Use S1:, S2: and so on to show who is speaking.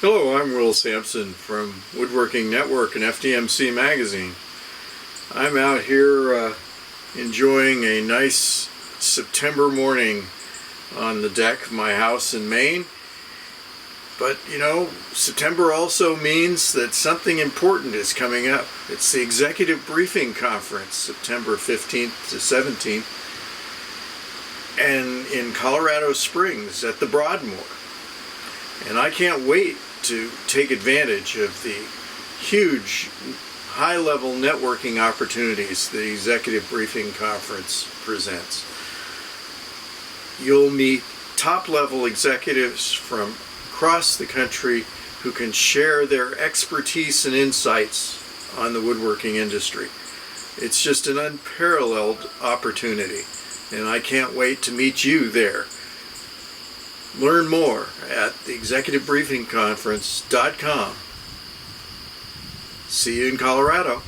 S1: Hello, I'm Will Sampson from Woodworking Network and FDMC Magazine. I'm out here enjoying a nice September morning on the deck of my house in Maine. But you know, September also means that something important is coming up. It's the Executive Briefing Conference, September 15th to 17th, and in Colorado Springs at the Broadmoor. And I can't wait to take advantage of the huge high-level networking opportunities the Executive Briefing Conference presents. You'll meet top-level executives from across the country who can share their expertise and insights on the woodworking industry. It's just an unparalleled opportunity, and I can't wait to meet you there. Learn more at theexecutivebriefingconference.com. See you in Colorado.